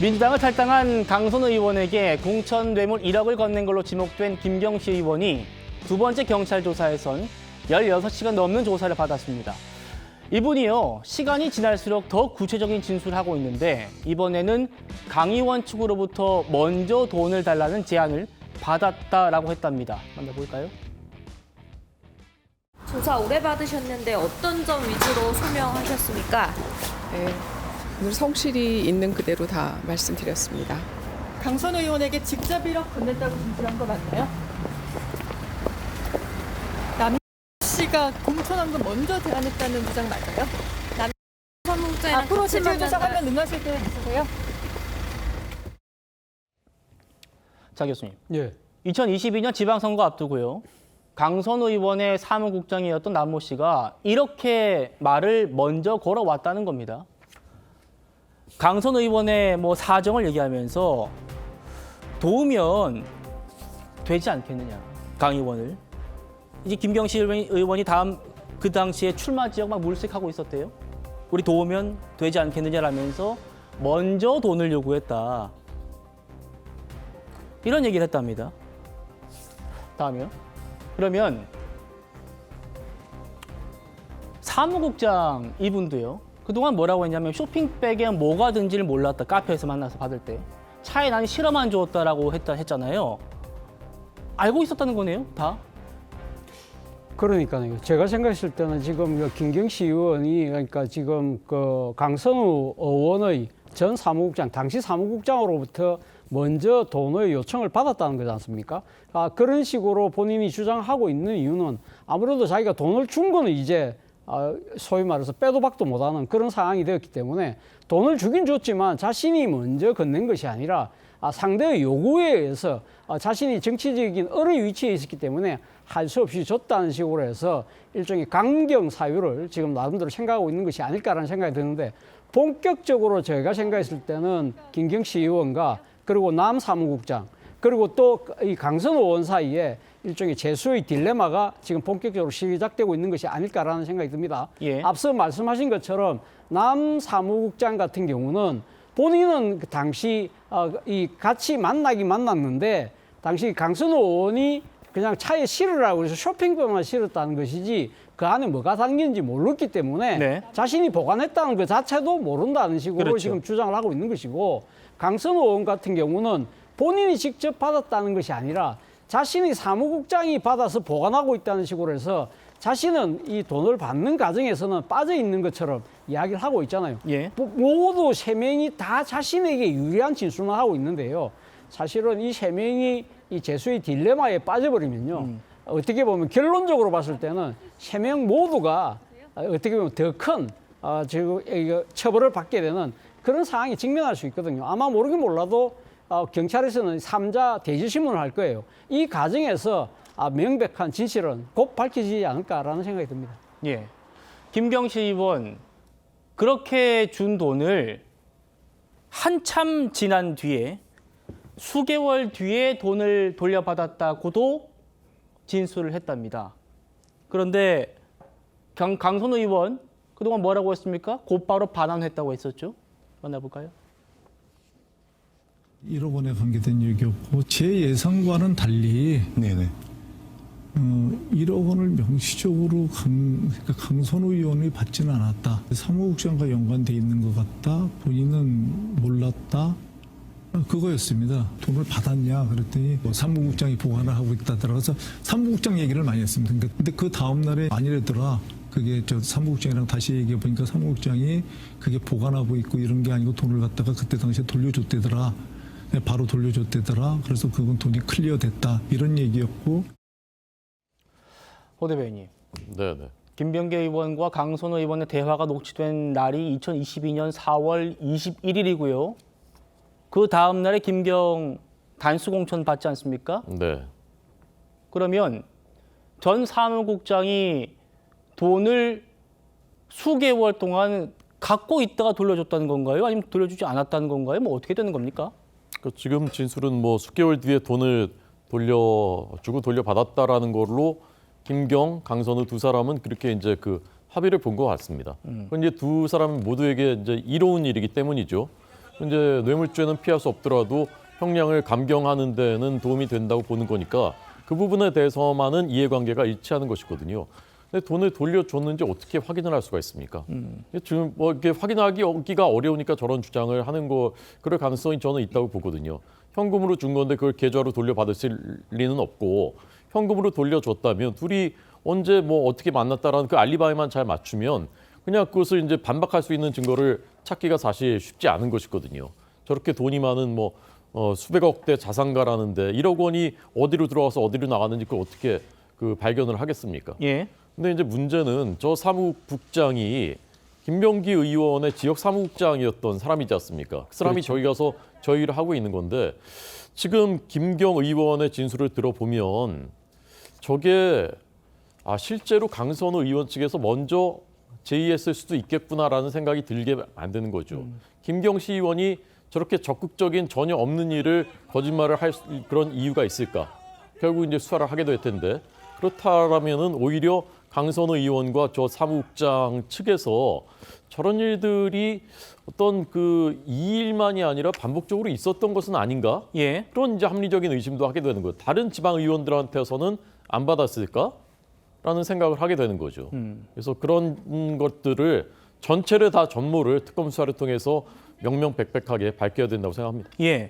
민주당을 탈당한 강선 의원에게 공천 뇌물 1억을 건넨 걸로 지목된 김경시 의원이 두 번째 경찰 조사에선 16시간 넘는 조사를 받았습니다. 이분이요, 시간이 지날수록 더 구체적인 진술을 하고 있는데 이번에는 강 의원 측으로부터 먼저 돈을 달라는 제안을 받았다라고 했답니다. 만나볼까요? 조사 오래 받으셨는데 어떤 점 위주로 소명하셨습니까? 네, 오늘 성실히 있는 그대로 다 말씀드렸습니다. 강선 의원에게 직접 1억 건넸다고 진술한 거 맞나요? 남 씨가 공천한 거 먼저 제안했다는 주장 맞아요? 사무국장이랑 앞으로 같이 제출 조사하면 만난다. 능하실 계획 있으세요? 자, 교수님. 예. 2022년 지방선거 앞두고요. 강선 의원의 사무국장이었던 남모 씨가 이렇게 말을 먼저 걸어왔다는 겁니다. 강선 의원의 사정을 얘기하면서 도우면 되지 않겠느냐, 강 의원을. 이제 김경시 의원이 그 당시에 출마 지역 막 물색하고 있었대요. 우리 도우면 되지 않겠느냐라면서 먼저 돈을 요구했다. 이런 얘기를 했답니다. 다음이요. 그러면 사무국장 이분도요. 그동안 뭐라고 했냐면 쇼핑백에 뭐가 든지를 몰랐다. 카페에서 만나서 받을 때. 차에 난 실어만 주었다라고 했잖아요. 알고 있었다는 거네요, 다. 그러니까요. 제가 생각했을 때는 지금 김경시 의원이 그러니까 지금 그 강선우 의원의 전 사무국장, 당시 사무국장으로부터 먼저 돈의 요청을 받았다는 거지 않습니까? 그런 식으로 본인이 주장하고 있는 이유는 아무래도 자기가 돈을 준 거는 이제 소위 말해서 빼도 박도 못하는 그런 상황이 되었기 때문에 돈을 주긴 줬지만 자신이 먼저 건넨 것이 아니라 상대의 요구에 의해서 자신이 정치적인 어려운 위치에 있었기 때문에 할 수 없이 줬다는 식으로 해서 일종의 강경 사유를 지금 나름대로 생각하고 있는 것이 아닐까라는 생각이 드는데 본격적으로 제가 생각했을 때는 김경시 의원과 그리고 남 사무국장 그리고 또 이 강선 의원 사이에 일종의 재수의 딜레마가 지금 본격적으로 시작되고 있는 것이 아닐까라는 생각이 듭니다. 예. 앞서 말씀하신 것처럼 남 사무국장 같은 경우는 본인은 그 당시 이 같이 만났는데 당시 강선 의원이 그냥 차에 실으라고 해서 쇼핑백만 실었다는 것이지 그 안에 뭐가 담긴지 몰랐기 때문에 네. 자신이 보관했다는 것 자체도 모른다는 식으로 그렇죠. 지금 주장을 하고 있는 것이고 강선 의원 같은 경우는 본인이 직접 받았다는 것이 아니라 자신이 사무국장이 받아서 보관하고 있다는 식으로 해서 자신은 이 돈을 받는 과정에서는 빠져 있는 것처럼 이야기를 하고 있잖아요. 예. 모두 세 명이 다 자신에게 유리한 진술만 하고 있는데요. 사실은 이 세 명이 이 재수의 딜레마에 빠져버리면요. 어떻게 보면 결론적으로 봤을 때는 세 명 모두가 어떻게 보면 더 큰 처벌을 받게 되는 그런 상황에 직면할 수 있거든요. 아마 모르긴 몰라도 경찰에서는 3자 대지신문을 할 거예요. 이 과정에서 명백한 진실은 곧 밝혀지지 않을까라는 생각이 듭니다. 예. 김경시 의원, 그렇게 준 돈을 한참 지난 뒤에 수개월 뒤에 돈을 돌려받았다고도 진술을 했답니다. 그런데 강선우 의원 그동안 뭐라고 했습니까? 곧바로 반환했다고 했었죠. 만나볼까요? 1억 원에 관계된 얘기였고 제 예상과는 달리 네네. 1억 원을 명시적으로 강선우 의원이 받지는 않았다. 사무국장과 연관돼 있는 것 같다. 본인은 몰랐다. 그거였습니다. 돈을 받았냐 그랬더니 사무국장이 보관을 하고 있다더라. 그래서 사무국장 얘기를 많이 했습니다. 근데 그 다음 날에 아니래더라. 그게 사무국장이랑 다시 얘기해 보니까 사무국장이 그게 보관하고 있고 이런 게 아니고 돈을 갖다가 그때 당시에 돌려줬대더라. 바로 돌려줬대더라. 그래서 그건 돈이 클리어 됐다. 이런 얘기였고. 호 대변인님. 네네. 김병기 의원과 강선우 의원의 대화가 녹취된 날이 2022년 4월 21일이고요. 그 다음 날에 김경 단수공천 받지 않습니까? 네. 그러면 전 사무국장이 돈을 수개월 동안 갖고 있다가 돌려줬다는 건가요? 아니면 돌려주지 않았다는 건가요? 어떻게 되는 겁니까? 지금 진술은 수개월 뒤에 돈을 돌려주고 돌려받았다라는 걸로 김경, 강선우 두 사람은 그렇게 이제 합의를 본 것 같습니다. 그건 이제 두 사람 모두에게 이제 이로운 일이기 때문이죠. 이제 뇌물죄는 피할 수 없더라도 형량을 감경하는 데는 도움이 된다고 보는 거니까 그 부분에 대해서만은 이해관계가 일치하는 것이거든요. 근데 돈을 돌려줬는지 어떻게 확인을 할 수가 있습니까? 지금 뭐 이렇게 확인하기가 어려우니까 저런 주장을 하는 거 그럴 가능성이 저는 있다고 보거든요. 현금으로 준 건데 그걸 계좌로 돌려받을 리는 없고 현금으로 돌려줬다면 둘이 언제 뭐 어떻게 만났다라는 그 알리바이만 잘 맞추면 그냥 그것을 이제 반박할 수 있는 증거를 찾기가 사실 쉽지 않은 것이거든요. 저렇게 돈이 많은 뭐 수백억 대 자산가라는데 1억 원이 어디로 들어가서 어디로 나갔는지 그걸 어떻게 그 발견을 하겠습니까? 예. 근데 이제 문제는 저 사무국장이 김병기 의원의 지역 사무국장이었던 사람이지 않습니까? 그 사람이 저희 가서 저희 일을 하고 있는 건데 지금 김경 의원의 진술을 들어보면 저게 실제로 강선우 의원 측에서 먼저 제의했을 수도 있겠구나라는 생각이 들게 만드는 거죠. 김경 시의원이 저렇게 적극적인 전혀 없는 일을 거짓말을 할 그런 이유가 있을까? 결국 이제 수사를 하게 될 텐데 그렇다라면은 오히려 강선우 의원과 저 사무국장 측에서 저런 일들이 어떤 그 이 일만이 아니라 반복적으로 있었던 것은 아닌가? 예. 그런 이제 합리적인 의심도 하게 되는 거예요. 다른 지방 의원들한테서는 안 받았을까? 라는 생각을 하게 되는 거죠. 그래서 그런 것들을 전체를 다 전모를 특검 수사를 통해서 명명백백하게 밝혀야 된다고 생각합니다. 예.